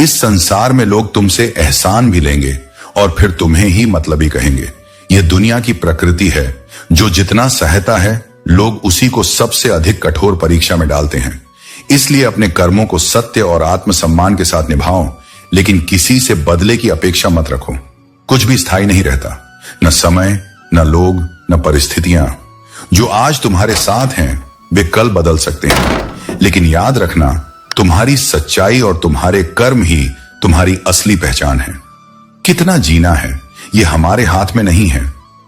इस संसार में लोग तुमसे एहसान भी लेंगे और फिर तुम्हें ही मतलबी कहेंगे। यह दुनिया की प्रकृति है। जो जितना सहता है, लोग उसी को सबसे अधिक कठोर परीक्षा में डालते हैं। इसलिए अपने कर्मों को सत्य और आत्मसम्मान के साथ निभाओ, लेकिन किसी से बदले की अपेक्षा मत रखो। कुछ भी स्थायी नहीं रहता, न समय, न लोग, न परिस्थितियां। जो आज तुम्हारे साथ हैं वे कल बदल सकते हैं, लेकिन याद रखना, तुम्हारी सच्चाई और तुम्हारे कर्म ही तुम्हारी असली पहचान है। कितना जीना है ये हमारे हाथ में नहीं है,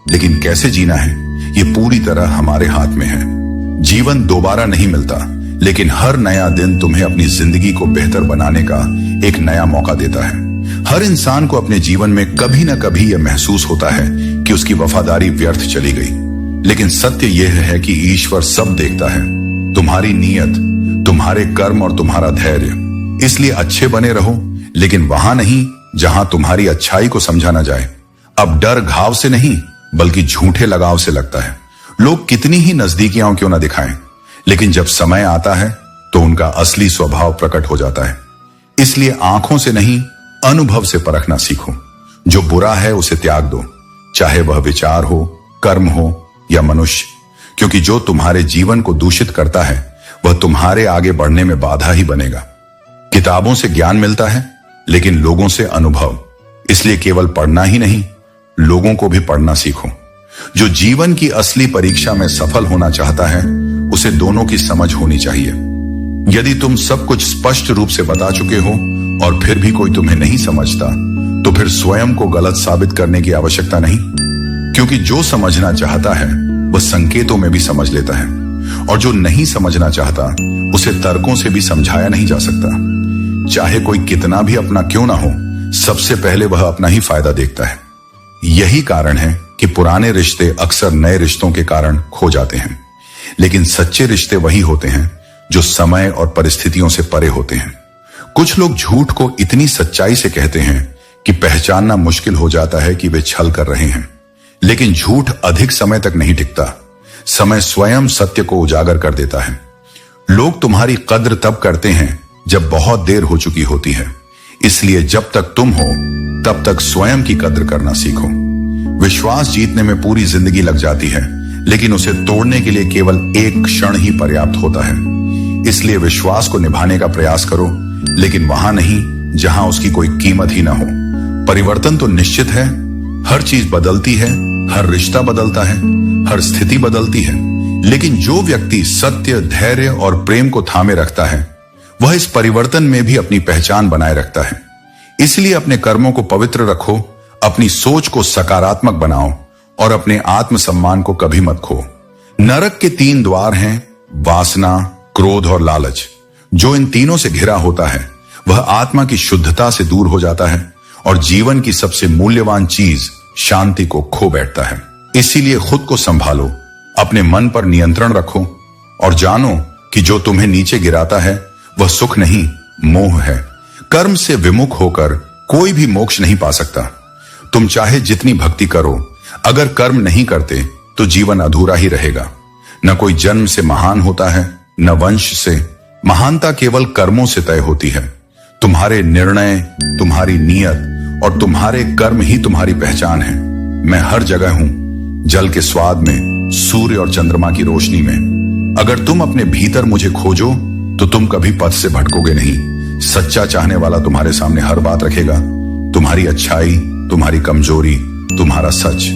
लेकिन कैसे जीना है ये पूरी तरह हमारे हाथ में है। जीवन दोबारा नहीं मिलता, लेकिन हर नया दिन तुम्हें अपनी जिंदगी को बेहतर बनाने का एक नया मौका देता है। हर इंसान को अपने जीवन में कभी न कभी यह महसूस होता है कि उसकी वफादारी व्यर्थ चली गई, लेकिन सत्य यह है कि ईश्वर सब देखता है, तुम्हारी नीयत, तुम्हारे कर्म और तुम्हारा धैर्य। इसलिए अच्छे बने रहो, लेकिन वहां नहीं जहां तुम्हारी अच्छाई को समझा ना जाए। अब डर घाव से नहीं, बल्कि झूठे लगाव से लगता है। लोग कितनी ही नजदीकियां क्यों ना दिखाएं, लेकिन जब समय आता है तो उनका असली स्वभाव प्रकट हो जाता है। इसलिए आंखों से नहीं, अनुभव से परखना सीखो। जो बुरा है उसे त्याग दो, चाहे वह विचार हो, कर्म हो या मनुष्य, क्योंकि जो तुम्हारे जीवन को दूषित करता है वह तुम्हारे आगे बढ़ने में बाधा ही बनेगा। किताबों से ज्ञान मिलता है, लेकिन लोगों से अनुभव। इसलिए केवल पढ़ना ही नहीं, लोगों को भी पढ़ना सीखो। जो जीवन की असली परीक्षा में सफल होना चाहता है, उसे दोनों की समझ होनी चाहिए। यदि तुम सब कुछ स्पष्ट रूप से बता चुके हो और फिर भी कोई तुम्हें नहीं समझता, तो फिर स्वयं को गलत साबित करने की आवश्यकता नहीं, क्योंकि जो समझना चाहता है वह संकेतों में भी समझ लेता है, और जो नहीं समझना चाहता उसे तर्कों से भी समझाया नहीं जा सकता। चाहे कोई कितना भी अपना क्यों ना हो, सबसे पहले वह अपना ही फायदा देखता है। यही कारण है कि पुराने रिश्ते अक्सर नए रिश्तों के कारण खो जाते हैं, लेकिन सच्चे रिश्ते वही होते हैं जो समय और परिस्थितियों से परे होते हैं। कुछ लोग झूठ को इतनी सच्चाई से कहते हैं कि पहचानना मुश्किल हो जाता है कि वे छल कर रहे हैं, लेकिन झूठ अधिक समय तक नहीं टिकता। समय स्वयं सत्य को उजागर कर देता है। लोग तुम्हारी कद्र तब करते हैं जब बहुत देर हो चुकी होती है। इसलिए जब तक तुम हो तब तक स्वयं की कद्र करना सीखो। विश्वास जीतने में पूरी जिंदगी लग जाती है, लेकिन उसे तोड़ने के लिए केवल एक क्षण ही पर्याप्त होता है। इसलिए विश्वास को निभाने का प्रयास करो, लेकिन वहां नहीं जहां उसकी कोई कीमत ही ना हो। परिवर्तन तो निश्चित है, हर चीज बदलती है, हर रिश्ता बदलता है, हर स्थिति बदलती है, लेकिन जो व्यक्ति सत्य, धैर्य और प्रेम को थामे रखता है, वह इस परिवर्तन में भी अपनी पहचान बनाए रखता है। इसलिए अपने कर्मों को पवित्र रखो, अपनी सोच को सकारात्मक बनाओ और अपने आत्मसम्मान को कभी मत खो। नरक के 3 द्वार हैं, वासना, क्रोध और लालच। जो इन तीनों से घिरा होता है वह आत्मा की शुद्धता से दूर हो जाता है और जीवन की सबसे मूल्यवान चीज शांति को खो बैठता है। इसीलिए खुद को संभालो, अपने मन पर नियंत्रण रखो और जानो कि जो तुम्हें नीचे गिराता है वह सुख नहीं, मोह है। कर्म से विमुख होकर कोई भी मोक्ष नहीं पा सकता। तुम चाहे जितनी भक्ति करो, अगर कर्म नहीं करते तो जीवन अधूरा ही रहेगा। न कोई जन्म से महान होता है, न वंश से। महानता केवल कर्मों से तय होती है। तुम्हारे निर्णय, तुम्हारी नीयत और तुम्हारे कर्म ही तुम्हारी पहचान है। मैं हर जगह हूं, जल के स्वाद में, सूर्य और चंद्रमा की रोशनी में। अगर तुम अपने भीतर मुझे खोजो तो तुम कभी पथ से भटकोगे नहीं। सच्चा चाहने वाला तुम्हारे सामने हर बात रखेगा, तुम्हारी अच्छाई, तुम्हारी कमजोरी, तुम्हारा सच।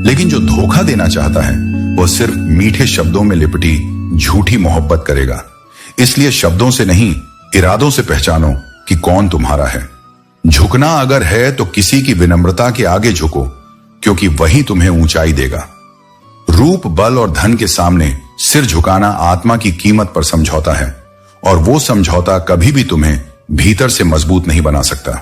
लेकिन जो धोखा देना चाहता है वह सिर्फ मीठे शब्दों में लिपटी झूठी मोहब्बत करेगा। इसलिए शब्दों से नहीं, इरादों से पहचानो कि कौन तुम्हारा है। झुकना अगर है तो किसी की विनम्रता के आगे झुको, क्योंकि वही तुम्हें ऊंचाई देगा। रूप, बल और धन के सामने सिर झुकाना आत्मा की कीमत पर समझौता है, और वो समझौता कभी भी तुम्हें भीतर से मजबूत नहीं बना सकता।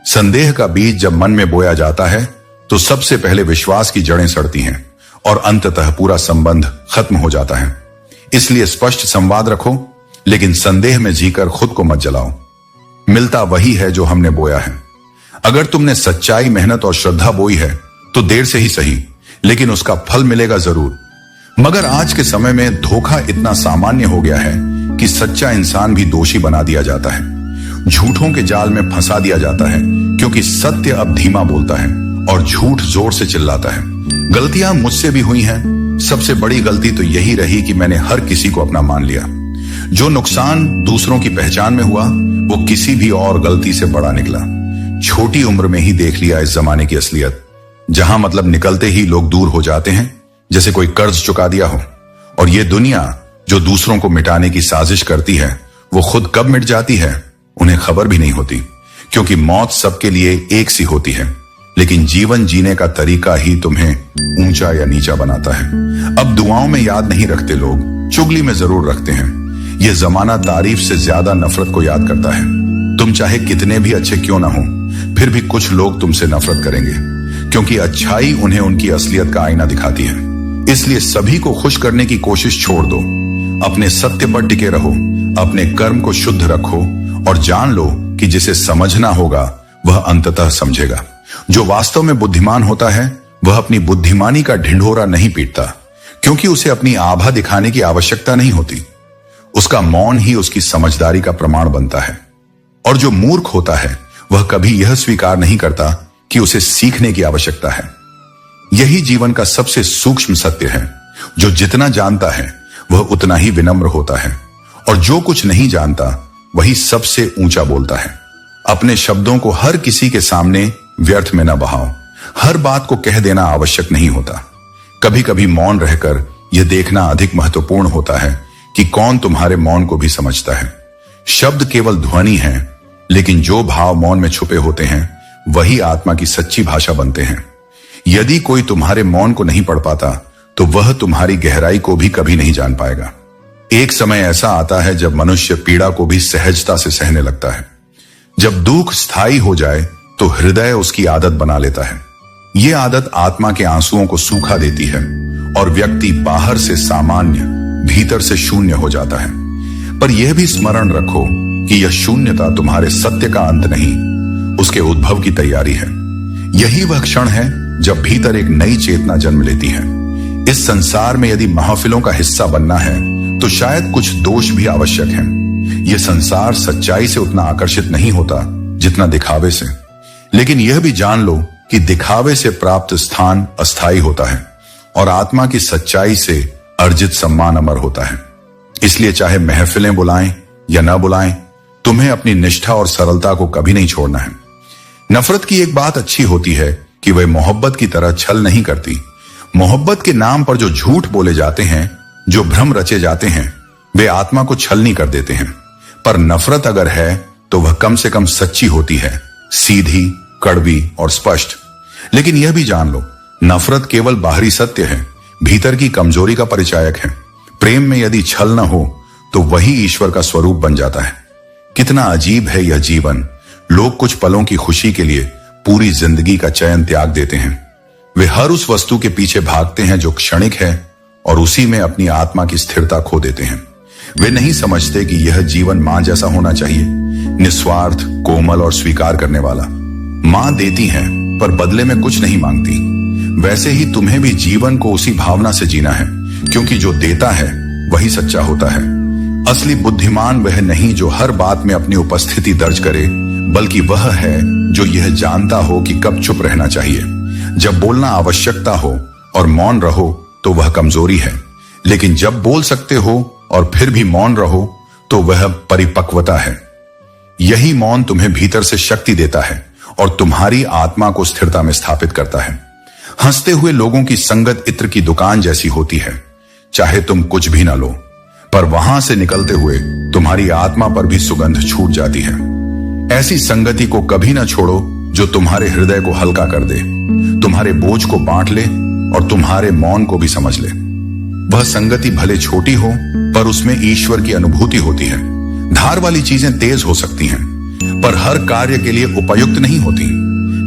संदेह का बीज जब मन में बोया जाता है तो सबसे पहले विश्वास की जड़ें सड़ती हैं और अंततः पूरा संबंध खत्म हो जाता है। इसलिए स्पष्ट संवाद रखो, लेकिन संदेह में जीकर खुद को मत जलाओ। मिलता वही है जो हमने बोया है। अगर तुमने सच्चाई, मेहनत और श्रद्धा बोई है तो देर से ही सही, लेकिन उसका फल मिलेगा जरूर। मगर आज के समय में धोखा इतना सामान्य हो गया है कि सच्चा इंसान भी दोषी बना दिया जाता है। झूठों के जाल में फंसा दिया जाता है, क्योंकि सत्य अब धीमा बोलता है और झूठ जोर से चिल्लाता है। गलतियां मुझसे भी हुई हैं। सबसे बड़ी गलती तो यही रही कि मैंने हर किसी को अपना मान लिया। जो नुकसान दूसरों की पहचान में हुआ, वो किसी भी और गलती से बड़ा निकला। छोटी उम्र में ही देख लिया इस जमाने की असलियत, जहां मतलब निकलते ही लोग दूर हो जाते हैं, जैसे कोई कर्ज चुका दिया हो। और ये दुनिया जो दूसरों को मिटाने की साजिश करती है, वो खुद कब मिट जाती है उन्हें खबर भी नहीं होती, क्योंकि मौत सबके लिए एक सी होती है, लेकिन जीवन जीने का तरीका ही तुम्हें ऊंचा या नीचा बनाता है। अब दुआओं में याद नहीं रखते लोग, चुगली में जरूर रखते हैं। यह जमाना तारीफ से ज्यादा नफरत को याद करता है। तुम चाहे कितने भी अच्छे क्यों ना हो, फिर भी कुछ लोग तुमसे नफरत करेंगे, क्योंकि अच्छाई उन्हें उनकी असलियत का आईना दिखाती है। इसलिए सभी को खुश करने की कोशिश छोड़ दो, अपने सत्य पर टिके रहो, अपने कर्म को शुद्ध रखो और जान लो कि जिसे समझना होगा वह अंततः समझेगा। जो वास्तव में बुद्धिमान होता है वह अपनी बुद्धिमानी का ढिंढोरा नहीं पीटता, क्योंकि उसे अपनी आभा दिखाने की आवश्यकता नहीं होती। उसका मौन ही उसकी समझदारी का प्रमाण बनता है। और जो मूर्ख होता है वह कभी यह स्वीकार नहीं करता कि उसे सीखने की आवश्यकता है। यही जीवन का सबसे सूक्ष्म सत्य है। जो जितना जानता है वह उतना ही विनम्र होता है, और जो कुछ नहीं जानता वही सबसे ऊंचा बोलता है। अपने शब्दों को हर किसी के सामने व्यर्थ में न बहाओ। हर बात को कह देना आवश्यक नहीं होता। कभी कभी मौन रहकर यह देखना अधिक महत्वपूर्ण होता है कि कौन तुम्हारे मौन को भी समझता है। शब्द केवल ध्वनि है, लेकिन जो भाव मौन में छुपे होते हैं वही आत्मा की सच्ची भाषा बनते हैं। यदि कोई तुम्हारे मौन को नहीं पढ़ पाता तो वह तुम्हारी गहराई को भी कभी नहीं जान पाएगा। एक समय ऐसा आता है जब मनुष्य पीड़ा को भी सहजता से सहने लगता है। जब दुख स्थायी हो जाए तो हृदय उसकी आदत बना लेता है। यह आदत आत्मा के आंसुओं को सूखा देती है और व्यक्ति बाहर से सामान्य, भीतर से शून्य हो जाता है। पर यह भी स्मरण रखो कि यह शून्यता तुम्हारे सत्य का अंत नहीं, उसके उद्भव की तैयारी है। यही वह क्षण है जब भीतर एक नई चेतना जन्म लेती है। इस संसार में यदि महफिलों का हिस्सा बनना है तो शायद कुछ दोष भी आवश्यक हैं। यह संसार सच्चाई से उतना आकर्षित नहीं होता जितना दिखावे से, लेकिन यह भी जान लो कि दिखावे से प्राप्त स्थान अस्थायी होता है और आत्मा की सच्चाई से अर्जित सम्मान अमर होता है। इसलिए चाहे महफिलें बुलाएं या न बुलाएं, तुम्हें अपनी निष्ठा और सरलता को कभी नहीं छोड़ना है। नफरत की एक बात अच्छी होती है कि वह मोहब्बत की तरह छल नहीं करती। मोहब्बत के नाम पर जो झूठ बोले जाते हैं, जो भ्रम रचे जाते हैं, वे आत्मा को छलनी कर देते हैं। पर नफरत अगर है तो वह कम से कम सच्ची होती है, सीधी, कड़वी और स्पष्ट। लेकिन यह भी जान लो, नफरत केवल बाहरी सत्य है, भीतर की कमजोरी का परिचायक है। प्रेम में यदि छल न हो तो वही ईश्वर का स्वरूप बन जाता है। कितना अजीब है यह जीवन। लोग कुछ पलों की खुशी के लिए पूरी जिंदगी का चयन त्याग देते हैं। वे हर उस वस्तु के पीछे भागते हैं जो क्षणिक है और उसी में अपनी आत्मा की स्थिरता खो देते हैं। वे नहीं समझते कि यह जीवन मां जैसा होना चाहिए, निस्वार्थ, कोमल और स्वीकार करने वाला। मां देती है पर बदले में कुछ नहीं मांगती। वैसे ही तुम्हें भी जीवन को उसी भावना से जीना है, क्योंकि जो देता है वही सच्चा होता है। असली बुद्धिमान वह नहीं जो हर बात में अपनी उपस्थिति दर्ज करे, बल्कि वह है जो यह जानता हो कि कब चुप रहना चाहिए। जब बोलना आवश्यकता हो और मौन रहो तो वह कमजोरी है, लेकिन जब बोल सकते हो और फिर भी मौन रहो तो वह परिपक्वता है। यही मौन तुम्हें भीतर से शक्ति देता है और तुम्हारी आत्मा को स्थिरता में स्थापित करता है। हंसते हुए लोगों की संगत इत्र की दुकान जैसी होती है। चाहे तुम कुछ भी ना लो, पर वहां से निकलते हुए तुम्हारी आत्मा पर भी सुगंध छूट जाती है। ऐसी संगति को कभी ना छोड़ो जो तुम्हारे हृदय को हल्का कर दे, तुम्हारे बोझ को बांट ले और तुम्हारे मौन को भी समझ ले। वह संगति भले छोटी हो पर उसमें ईश्वर की अनुभूति होती है। धार वाली चीजें तेज हो सकती हैं, पर हर कार्य के लिए उपयुक्त नहीं होती।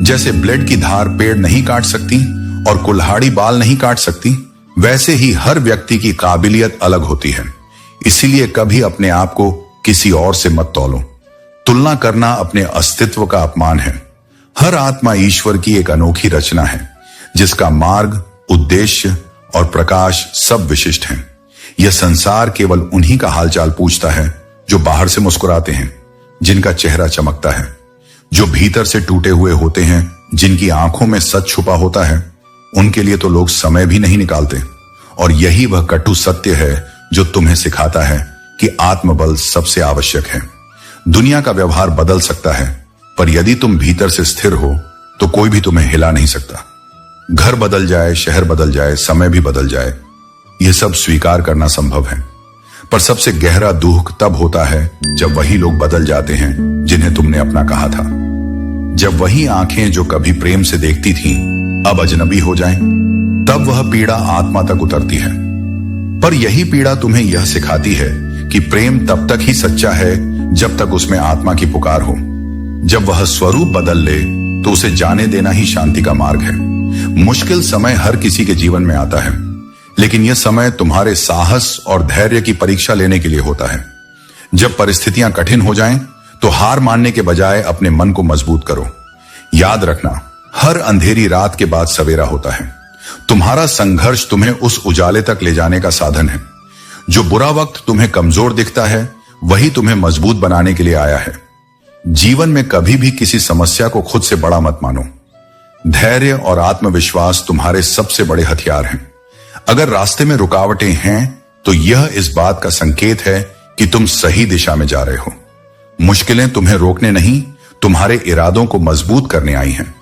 जैसे ब्लेड की धार पेड़ नहीं काट सकती और कुल्हाड़ी बाल नहीं काट सकती, वैसे ही हर व्यक्ति की काबिलियत अलग होती है। इसीलिए कभी अपने आप को किसी और से मत तौलो। तुलना करना अपने अस्तित्व का अपमान है। हर आत्मा ईश्वर की एक अनोखी रचना है, जिसका मार्ग, उद्देश्य और प्रकाश सब विशिष्ट हैं। यह संसार केवल उन्हीं का हालचाल पूछता है जो बाहर से मुस्कुराते हैं। जिनका चेहरा चमकता है, जो भीतर से टूटे हुए होते हैं, जिनकी आंखों में सच छुपा होता है, उनके लिए तो लोग समय भी नहीं निकालते। और यही वह कटु सत्य है जो तुम्हें सिखाता है कि आत्मबल सबसे आवश्यक है। दुनिया का व्यवहार बदल सकता है, पर यदि तुम भीतर से स्थिर हो तो कोई भी तुम्हें हिला नहीं सकता। घर बदल जाए, शहर बदल जाए, समय भी बदल जाए, यह सब स्वीकार करना संभव है, पर सबसे गहरा दुख तब होता है जब वही लोग बदल जाते हैं जिन्हें तुमने अपना कहा था। जब वही आंखें जो कभी प्रेम से देखती थीं अब अजनबी हो जाएं, तब वह पीड़ा आत्मा तक उतरती है। पर यही पीड़ा तुम्हें यह सिखाती है कि प्रेम तब तक ही सच्चा है जब तक उसमें आत्मा की पुकार हो। जब वह स्वरूप बदल ले तो उसे जाने देना ही शांति का मार्ग है। मुश्किल समय हर किसी के जीवन में आता है, लेकिन यह समय तुम्हारे साहस और धैर्य की परीक्षा लेने के लिए होता है। जब परिस्थितियां कठिन हो जाएं, तो हार मानने के बजाय अपने मन को मजबूत करो। याद रखना, हर अंधेरी रात के बाद सवेरा होता है। तुम्हारा संघर्ष तुम्हें उस उजाले तक ले जाने का साधन है। जो बुरा वक्त तुम्हें कमजोर दिखता है, वही तुम्हें मजबूत बनाने के लिए आया है। जीवन में कभी भी किसी समस्या को खुद से बड़ा मत मानो। धैर्य और आत्मविश्वास तुम्हारे सबसे बड़े हथियार हैं। अगर रास्ते में रुकावटें हैं, तो यह इस बात का संकेत है कि तुम सही दिशा में जा रहे हो। मुश्किलें तुम्हें रोकने नहीं, तुम्हारे इरादों को मजबूत करने आई हैं।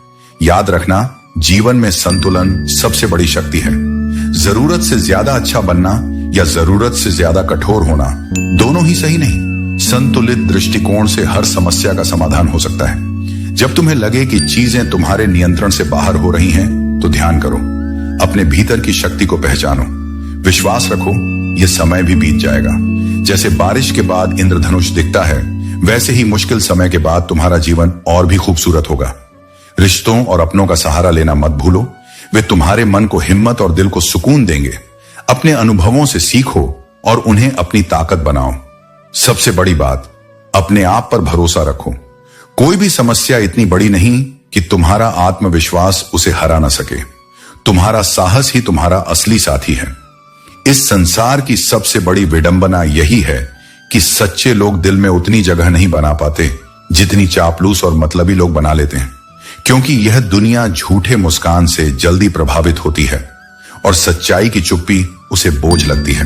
याद रखना, जीवन में संतुलन सबसे बड़ी शक्ति है। जरूरत से ज्यादा अच्छा बनना या जरूरत से ज्यादा कठोर होना, दोनों ही सही नहीं। संतुलित दृष्टिकोण से हर समस्या का समाधान हो सकता है। जब तुम्हें लगे कि चीजें तुम्हारे नियंत्रण से बाहर हो रही हैं, तो ध्यान करो, अपने भीतर की शक्ति को पहचानो। विश्वास रखो, यह समय भी बीत जाएगा। जैसे बारिश के बाद इंद्रधनुष दिखता है, वैसे ही मुश्किल समय के बाद तुम्हारा जीवन और भी खूबसूरत होगा। रिश्तों और अपनों का सहारा लेना मत भूलो, वे तुम्हारे मन को हिम्मत और दिल को सुकून देंगे। अपने अनुभवों से सीखो और उन्हें अपनी ताकत बनाओ। सबसे बड़ी बात, अपने आप पर भरोसा रखो। कोई भी समस्या इतनी बड़ी नहीं कि तुम्हारा आत्मविश्वास उसे हरा ना सके। तुम्हारा साहस ही तुम्हारा असली साथी है। इस संसार की सबसे बड़ी विडंबना यही है कि सच्चे लोग दिल में उतनी जगह नहीं बना पाते जितनी चापलूस और मतलबी लोग बना लेते हैं, क्योंकि यह दुनिया झूठे मुस्कान से जल्दी प्रभावित होती है और सच्चाई की चुप्पी उसे बोझ लगती है।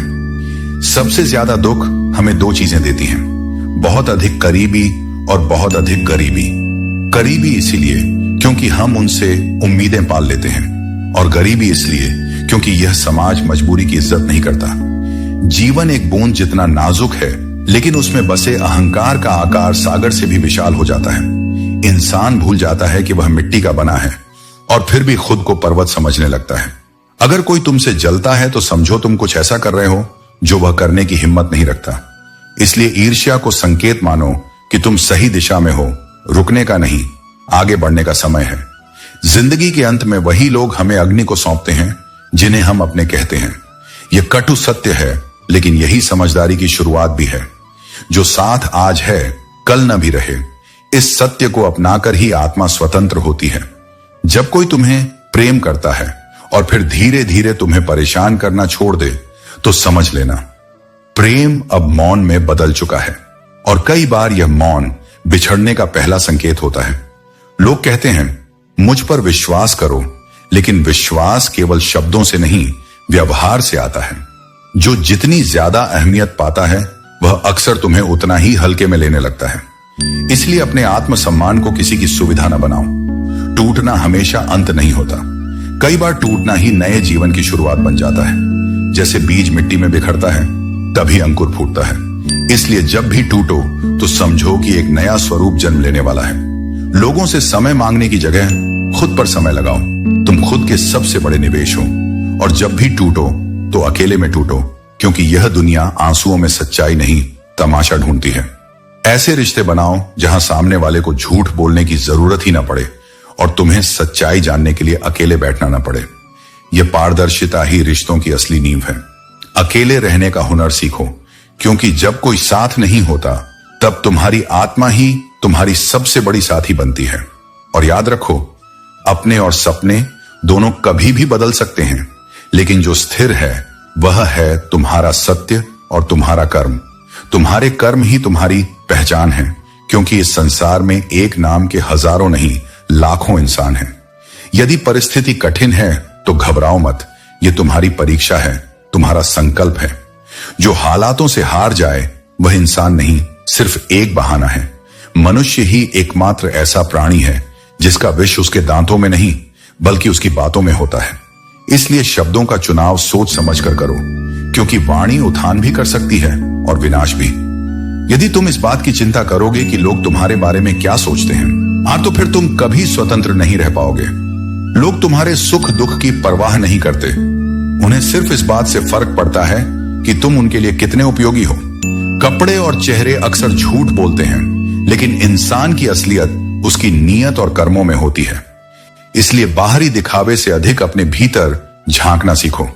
सबसे ज्यादा दुख हमें दो चीजें देती हैं, बहुत अधिक करीबी और बहुत अधिक गरीबी। करीबी इसीलिए क्योंकि हम उनसे उम्मीदें पाल लेते हैं, और गरीबी इसलिए क्योंकि यह समाज मजबूरी की इज्जत नहीं करता। जीवन एक बूंद जितना नाजुक है, लेकिन उसमें बसे अहंकार का आकार सागर से भी विशाल हो जाता है। इंसान भूल जाता है कि वह मिट्टी का बना है और फिर भी खुद को पर्वत समझने लगता है। अगर कोई तुमसे जलता है तो समझो तुम कुछ ऐसा कर रहे हो जो वह करने की हिम्मत नहीं रखता। इसलिए ईर्ष्या को संकेत मानो कि तुम सही दिशा में हो। रुकने का नहीं, आगे बढ़ने का समय है। जिंदगी के अंत में वही लोग हमें अग्नि को सौंपते हैं जिन्हें हम अपने कहते हैं। यह कटु सत्य है, लेकिन यही समझदारी की शुरुआत भी है। जो साथ आज है, कल न भी रहे। इस सत्य को अपनाकर ही आत्मा स्वतंत्र होती है। जब कोई तुम्हें प्रेम करता है और फिर धीरे धीरे तुम्हें परेशान करना छोड़ दे, तो समझ लेना प्रेम अब मौन में बदल चुका है। और कई बार यह मौन बिछड़ने का पहला संकेत होता है। लोग कहते हैं, मुझ पर विश्वास करो, लेकिन विश्वास केवल शब्दों से नहीं, व्यवहार से आता है। जो जितनी ज्यादा अहमियत पाता है, वह अक्सर तुम्हें उतना ही हल्के में लेने लगता है। इसलिए अपने आत्मसम्मान को किसी की सुविधा न बनाओ। टूटना हमेशा अंत नहीं होता। कई बार टूटना ही नए जीवन की शुरुआत बन जाता है। जैसे बीज मिट्टी में बिखरता है, तभी अंकुर फूटता है। इसलिए जब भी टूटो तो समझो कि एक नया स्वरूप जन्म लेने वाला है। लोगों से समय मांगने की जगह खुद पर समय लगाओ। तुम खुद के सबसे बड़े निवेश हो। और जब भी टूटो तो अकेले में टूटो, क्योंकि यह दुनिया आंसुओं में सच्चाई नहीं, तमाशा ढूंढती है। ऐसे रिश्ते बनाओ जहां सामने वाले को झूठ बोलने की जरूरत ही ना पड़े और तुम्हें सच्चाई जानने के लिए अकेले बैठना ना पड़े। यह पारदर्शिता ही रिश्तों की असली नींव है। अकेले रहने का हुनर सीखो, क्योंकि जब कोई साथ नहीं होता, तब तुम्हारी आत्मा ही तुम्हारी सबसे बड़ी साथी बनती है। और याद रखो, अपने और सपने दोनों कभी भी बदल सकते हैं, लेकिन जो स्थिर है वह है तुम्हारा सत्य और तुम्हारा कर्म। तुम्हारे कर्म ही तुम्हारी पहचान है, क्योंकि इस संसार में एक नाम के हजारों नहीं लाखों इंसान हैं। यदि परिस्थिति कठिन है तो घबराओ मत, ये तुम्हारी परीक्षा है, तुम्हारा संकल्प है। जो हालातों से हार जाए वह इंसान नहीं, सिर्फ एक बहाना है। मनुष्य ही एकमात्र ऐसा प्राणी है जिसका विष उसके दांतों में नहीं बल्कि उसकी बातों में होता है। इसलिए शब्दों का चुनाव सोच समझ कर करो, क्योंकि वाणी उत्थान भी कर सकती है और विनाश भी। यदि तुम इस बात की चिंता करोगे कि लोग तुम्हारे बारे में क्या सोचते हैं, तो फिर तुम कभी स्वतंत्र नहीं रह पाओगे। लोग तुम्हारे सुख दुख की परवाह नहीं करते। उन्हें सिर्फ इस बात से फर्क पड़ता है कि तुम उनके लिए कितने उपयोगी हो। कपड़े और चेहरे अक्सर झूठ बोलते हैं, लेकिन इंसान की असलियत उसकी नीयत और कर्मों में होती है। इसलिए बाहरी दिखावे से अधिक अपने भीतर झांकना सीखो।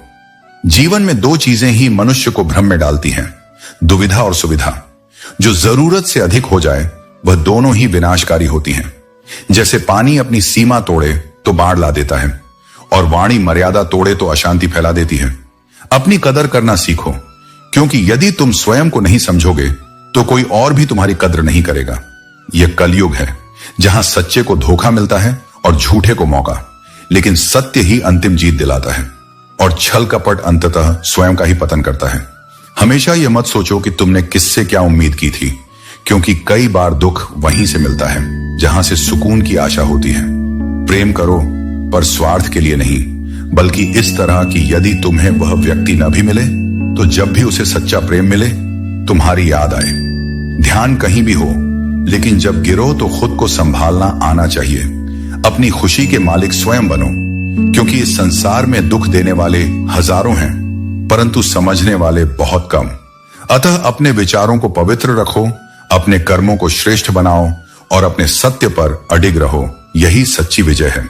जीवन में दो चीजें ही मनुष्य को भ्रम में डालती हैं, दुविधा और सुविधा। जो जरूरत से अधिक हो जाए वह दोनों ही विनाशकारी होती हैं। जैसे पानी अपनी सीमा तोड़े तो बाढ़ ला देता है, और वाणी मर्यादा तोड़े तो अशांति फैला देती है। अपनी कदर करना सीखो, क्योंकि यदि तुम स्वयं को नहीं समझोगे तो कोई और भी तुम्हारी कद्र नहीं करेगा। यह कलयुग है, जहां सच्चे को धोखा मिलता है और झूठे को मौका, लेकिन सत्य ही अंतिम जीत दिलाता है, और छल कपट अंततः स्वयं का ही पतन करता है। हमेशा यह मत सोचो कि तुमने किससे क्या उम्मीद की थी, क्योंकि कई बार दुख वहीं से मिलता है जहां से सुकून की आशा होती है। प्रेम करो, पर स्वार्थ के लिए नहीं, बल्कि इस तरह कि यदि तुम्हें वह व्यक्ति न भी मिले तो जब भी उसे सच्चा प्रेम मिले तुम्हारी याद आए। ध्यान कहीं भी हो, लेकिन जब गिरो तो खुद को संभालना आना चाहिए। अपनी खुशी के मालिक स्वयं बनो, क्योंकि इस संसार में दुख देने वाले हजारों हैं, परंतु समझने वाले बहुत कम। अतः अपने विचारों को पवित्र रखो, अपने कर्मों को श्रेष्ठ बनाओ और अपने सत्य पर अडिग रहो। यही सच्ची विजय है।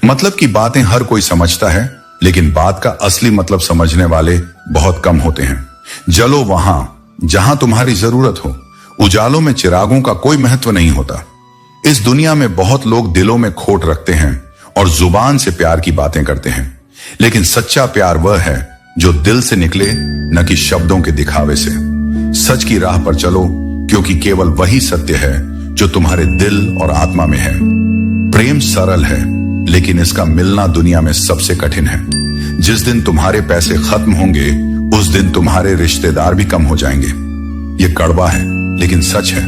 मतलब की बातें हर कोई समझता है, लेकिन बात का असली मतलब समझने वाले बहुत कम होते हैं। जलो वहां जहां तुम्हारी जरूरत हो। उजालों में चिरागों का कोई महत्व नहीं होता। इस दुनिया में बहुत लोग दिलों में खोट रखते हैं और जुबान से प्यार की बातें करते हैं, लेकिन सच्चा प्यार वह है जो दिल से निकले, न कि शब्दों के दिखावे से। सच की राह पर चलो, क्योंकि केवल वही सत्य है जो तुम्हारे दिल और आत्मा में है। प्रेम सरल है, लेकिन इसका मिलना दुनिया में सबसे कठिन है। जिस दिन तुम्हारे पैसे खत्म होंगे उस दिन तुम्हारे रिश्तेदार भी कम हो जाएंगे। ये कड़वा है, लेकिन सच है।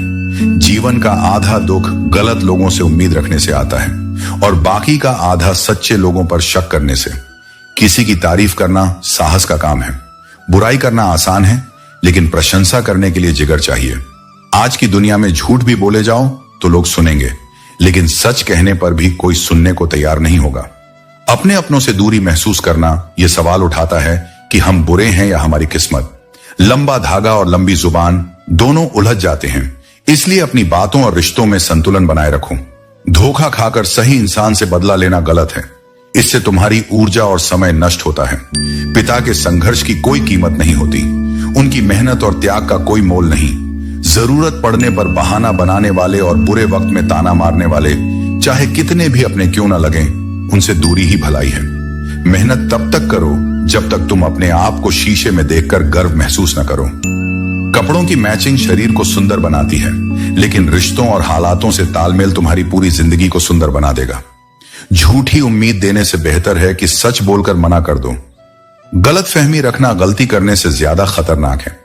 जीवन का आधा दुख गलत लोगों से उम्मीद रखने से आता है, और बाकी का आधा सच्चे लोगों पर शक करने से। किसी की तारीफ करना साहस का काम है। बुराई करना आसान है, लेकिन प्रशंसा करने के लिए जिगर चाहिए। आज की दुनिया में झूठ भी बोले जाओ तो लोग सुनेंगे, लेकिन सच कहने पर भी कोई सुनने को तैयार नहीं होगा। अपने अपनों से दूरी महसूस करना यह सवाल उठाता है कि हम बुरे हैं या हमारी किस्मत। लंबा धागा और लंबी जुबान दोनों उलझ जाते हैं। इसलिए अपनी बातों और रिश्तों में संतुलन बनाए रखो। धोखा खाकर सही इंसान से बदला लेना गलत है। इससे तुम्हारी ऊर्जा और समय नष्ट होता है। पिता के संघर्ष की कोई कीमत नहीं होती, उनकी मेहनत और त्याग का कोई मोल नहीं। जरूरत पड़ने पर बहाना बनाने वाले और बुरे वक्त में ताना मारने वाले, चाहे कितने भी अपने क्यों न लगें, उनसे दूरी ही भलाई है। मेहनत तब तक करो जब तक तुम अपने आप को शीशे में देखकर गर्व महसूस न करो। कपड़ों की मैचिंग शरीर को सुंदर बनाती है, लेकिन रिश्तों और हालातों से तालमेल तुम्हारी पूरी जिंदगी को सुंदर बना देगा। झूठी उम्मीद देने से बेहतर है कि सच बोलकर मना कर दो। गलतफहमी रखना गलती करने से ज्यादा खतरनाक है।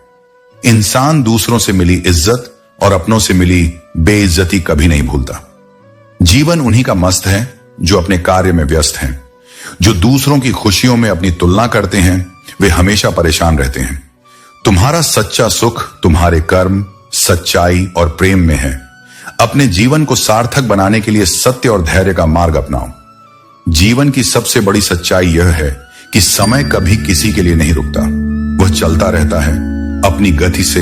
इंसान दूसरों से मिली इज्जत और अपनों से मिली बेइज्जती कभी नहीं भूलता। जीवन उन्हीं का मस्त है जो अपने कार्य में व्यस्त हैं। जो दूसरों की खुशियों में अपनी तुलना करते हैं वे हमेशा परेशान रहते हैं। तुम्हारा सच्चा सुख तुम्हारे कर्म, सच्चाई और प्रेम में है। अपने जीवन को सार्थक बनाने के लिए सत्य और धैर्य का मार्ग अपनाओ। जीवन की सबसे बड़ी सच्चाई यह है कि समय कभी किसी के लिए नहीं रुकता। वह चलता रहता है अपनी गति से,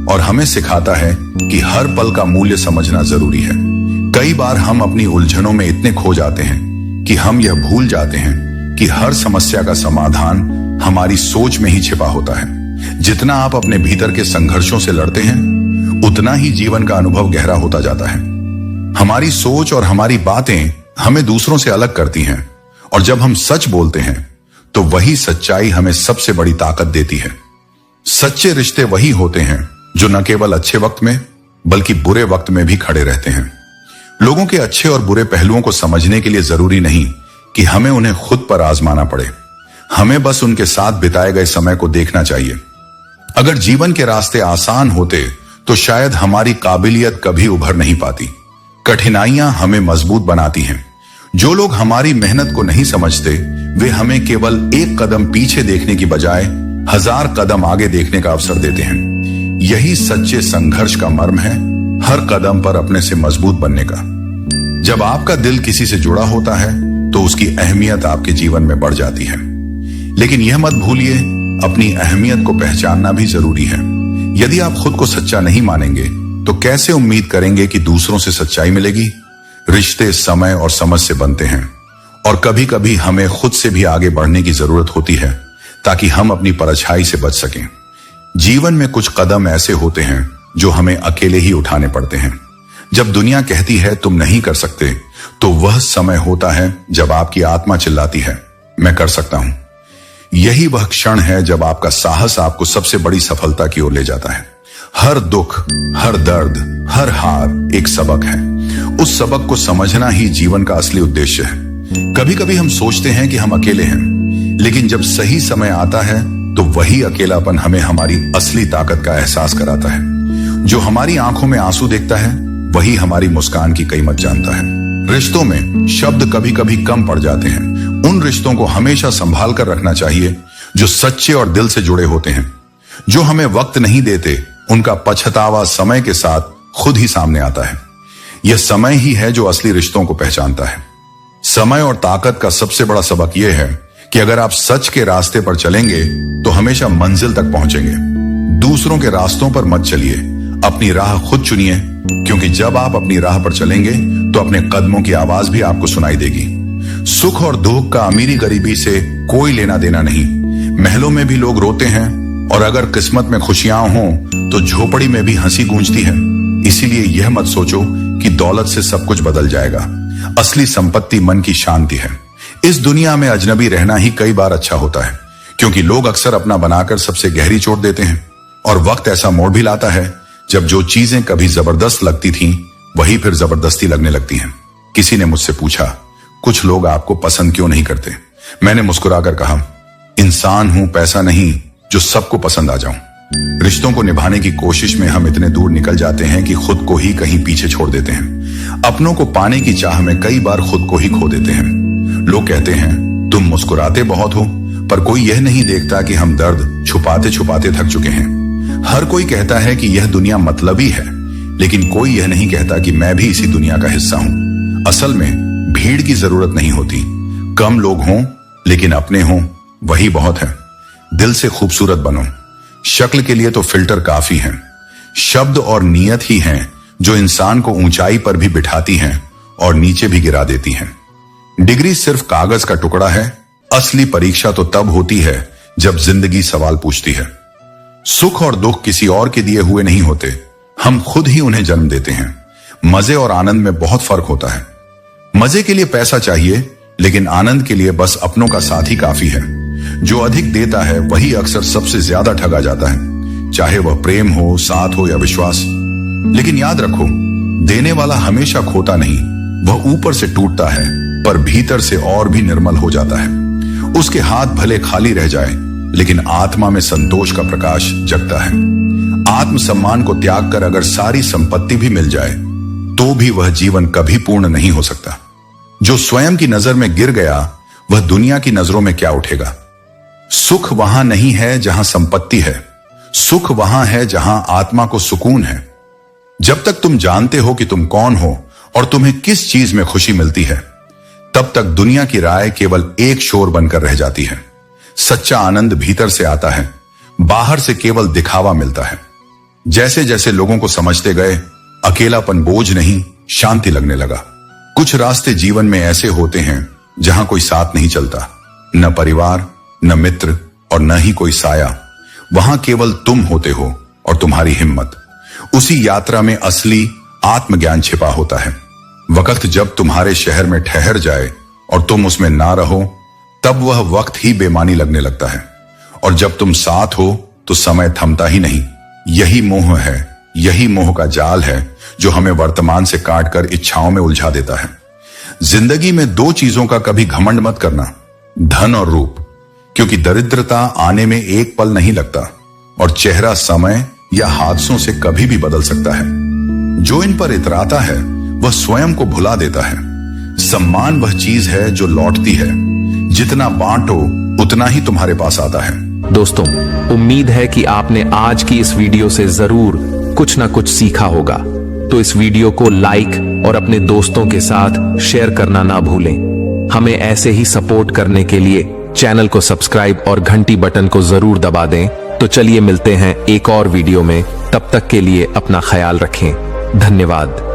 और हमें सिखाता है कि हर पल का मूल्य समझना जरूरी है। कई बार हम अपनी उलझनों में इतने खो जाते हैं कि हम यह भूल जाते हैं कि हर समस्या का समाधान हमारी सोच में ही छिपा होता है। जितना आप अपने भीतर के संघर्षों से लड़ते हैं, उतना ही जीवन का अनुभव गहरा होता जाता है। हमारी सोच और हमारी बातें हमें दूसरों से अलग करती हैं, और जब हम सच बोलते हैं तो वही सच्चाई हमें सबसे बड़ी ताकत देती है। सच्चे रिश्ते वही होते हैं जो न केवल अच्छे वक्त में बल्कि बुरे वक्त में भी खड़े रहते हैं। लोगों के अच्छे और बुरे पहलुओं को समझने के लिए जरूरी नहीं कि हमें उन्हें खुद पर आजमाना पड़े। हमें बस उनके साथ बिताए गए समय को देखना चाहिए। अगर जीवन के रास्ते आसान होते तो शायद हमारी काबिलियत कभी उभर नहीं पाती। कठिनाइयां हमें मजबूत बनाती हैं। जो लोग हमारी मेहनत को नहीं समझते वे हमें केवल एक कदम पीछे देखने की बजाय 1000 कदम आगे देखने का अवसर देते हैं। यही सच्चे संघर्ष का मर्म है, हर कदम पर अपने से मजबूत बनने का। जब आपका दिल किसी से जुड़ा होता है तो उसकी अहमियत आपके जीवन में बढ़ जाती है। लेकिन यह मत भूलिए, अपनी अहमियत को पहचानना भी जरूरी है। यदि आप खुद को सच्चा नहीं मानेंगे तो कैसे उम्मीद करेंगे कि दूसरों से सच्चाई मिलेगी। रिश्ते समय और समझ से बनते हैं और कभी कभी हमें खुद से भी आगे बढ़ने की जरूरत होती है ताकि हम अपनी परछाई से बच सकें। जीवन में कुछ कदम ऐसे होते हैं जो हमें अकेले ही उठाने पड़ते हैं। जब दुनिया कहती है तुम नहीं कर सकते तो वह समय होता है जब आपकी आत्मा चिल्लाती है मैं कर सकता हूं। यही वह क्षण है जब आपका साहस आपको सबसे बड़ी सफलता की ओर ले जाता है। हर दुख, हर दर्द, हर हार एक सबक है। उस सबक को समझना ही जीवन का असली उद्देश्य है। कभी कभी हम सोचते हैं कि हम अकेले हैं, लेकिन जब सही समय आता है तो वही अकेलापन हमें हमारी असली ताकत का एहसास कराता है। जो हमारी आंखों में आंसू देखता है वही हमारी मुस्कान की कीमत जानता है। रिश्तों में शब्द कभी कभी कम पड़ जाते हैं। उन रिश्तों को हमेशा संभाल कर रखना चाहिए जो सच्चे और दिल से जुड़े होते हैं। जो हमें वक्त नहीं देते उनका पछतावा समय के साथ खुद ही सामने आता है। यह समय ही है जो असली रिश्तों को पहचानता है। समय और ताकत का सबसे बड़ा सबक यह है कि अगर आप सच के रास्ते पर चलेंगे तो हमेशा मंजिल तक पहुंचेंगे। दूसरों के रास्तों पर मत चलिए, अपनी राह खुद चुनिए, क्योंकि जब आप अपनी राह पर चलेंगे तो अपने कदमों की आवाज भी आपको सुनाई देगी। सुख और दुख का अमीरी गरीबी से कोई लेना देना नहीं। महलों में भी लोग रोते हैं और अगर किस्मत में खुशियां हों तो झोपड़ी में भी हंसी गूंजती है। इसीलिए यह मत सोचो कि दौलत से सब कुछ बदल जाएगा। असली संपत्ति मन की शांति है। इस दुनिया में अजनबी रहना ही कई बार अच्छा होता है, क्योंकि लोग अक्सर अपना बनाकर सबसे गहरी चोट देते हैं। और वक्त ऐसा मोड़ भी लाता है जब जो चीजें कभी जबरदस्त लगती थीं वही फिर जबरदस्ती लगने लगती हैं। किसी ने मुझसे पूछा, कुछ लोग आपको पसंद क्यों नहीं करते? मैंने मुस्कुराकर कहा, इंसान हूं, पैसा नहीं जो सबको पसंद आ जाऊं। रिश्तों को निभाने की कोशिश में हम इतने दूर निकल जाते हैं कि खुद को ही कहीं पीछे छोड़ देते हैं। अपनों को पाने की चाह में कई बार खुद को ही खो देते हैं। लोग कहते हैं तुम मुस्कुराते बहुत हो, पर कोई यह नहीं देखता कि हम दर्द छुपाते छुपाते थक चुके हैं। हर कोई कहता है कि यह दुनिया मतलबी है, लेकिन कोई यह नहीं कहता कि मैं भी इसी दुनिया का हिस्सा हूं। असल में भीड़ की जरूरत नहीं होती, कम लोग हों लेकिन अपने हों वही बहुत है। दिल से खूबसूरत बनो। शक्ल के लिए तो फिल्टर काफी हैं। शब्द और नीयत ही हैं जो इंसान को ऊंचाई पर भी बिठाती हैं और नीचे भी गिरा देती हैं। डिग्री सिर्फ कागज का टुकड़ा है। असली परीक्षा तो तब होती है जब जिंदगी सवाल पूछती है। सुख और दुख किसी और के दिए हुए नहीं होते, हम खुद ही उन्हें जन्म देते हैं। मजे और आनंद में बहुत फर्क होता है। मजे के लिए पैसा चाहिए, लेकिन आनंद के लिए बस अपनों का साथ ही काफी है। जो अधिक देता है वही अक्सर सबसे ज्यादा ठगा जाता है, चाहे वह प्रेम हो, साथ हो या विश्वास। लेकिन याद रखो, देने वाला हमेशा खोता नहीं, वह ऊपर से टूटता है पर भीतर से और भी निर्मल हो जाता है। उसके हाथ भले खाली रह जाए, लेकिन आत्मा में संतोष का प्रकाश जगता है। आत्मसम्मान को त्याग कर अगर सारी संपत्ति भी मिल जाए तो भी वह जीवन कभी पूर्ण नहीं हो सकता। जो स्वयं की नजर में गिर गया वह दुनिया की नजरों में क्या उठेगा। सुख वहां नहीं है जहां संपत्ति है, सुख वहां है जहां आत्मा को सुकून है। जब तक तुम जानते हो कि तुम कौन हो और तुम्हें किस चीज में खुशी मिलती है, तब तक दुनिया की राय केवल एक शोर बनकर रह जाती है। सच्चा आनंद भीतर से आता है, बाहर से केवल दिखावा मिलता है। जैसे जैसे लोगों को समझते गए, अकेलापन बोझ नहीं, शांति लगने लगा। कुछ रास्ते जीवन में ऐसे होते हैं जहां कोई साथ नहीं चलता, न परिवार, न मित्र और न ही कोई साया। वहां केवल तुम होते हो और तुम्हारी हिम्मत। उसी यात्रा में असली आत्मज्ञान छिपा होता है। वक्त जब तुम्हारे शहर में ठहर जाए और तुम उसमें ना रहो, तब वह वक्त ही बेमानी लगने लगता है। और जब तुम साथ हो तो समय थमता ही नहीं। यही मोह है यही मोह का जाल है जो हमें वर्तमान से काटकर इच्छाओं में उलझा देता है। जिंदगी में दो चीजों का कभी घमंड मत करना, धन और रूप, क्योंकि दरिद्रता आने में एक पल नहीं लगता और चेहरा समय या हादसों से कभी भी बदल सकता है। जो इन पर इतराता है वह स्वयं को भुला देता है। सम्मान वह चीज है जो लौटती है, जितना बांटो उतना ही तुम्हारे पास आता है। दोस्तों, उम्मीद है कि आपने आज की इस वीडियो से जरूर कुछ ना कुछ सीखा होगा। तो इस वीडियो को लाइक और अपने दोस्तों के साथ शेयर करना ना भूलें। हमें ऐसे ही सपोर्ट करने के लिए चैनल को सब्सक्राइब और घंटी बटन को जरूर दबा दें। तो चलिए मिलते हैं एक और वीडियो में, तब तक के लिए अपना ख्याल रखें। धन्यवाद।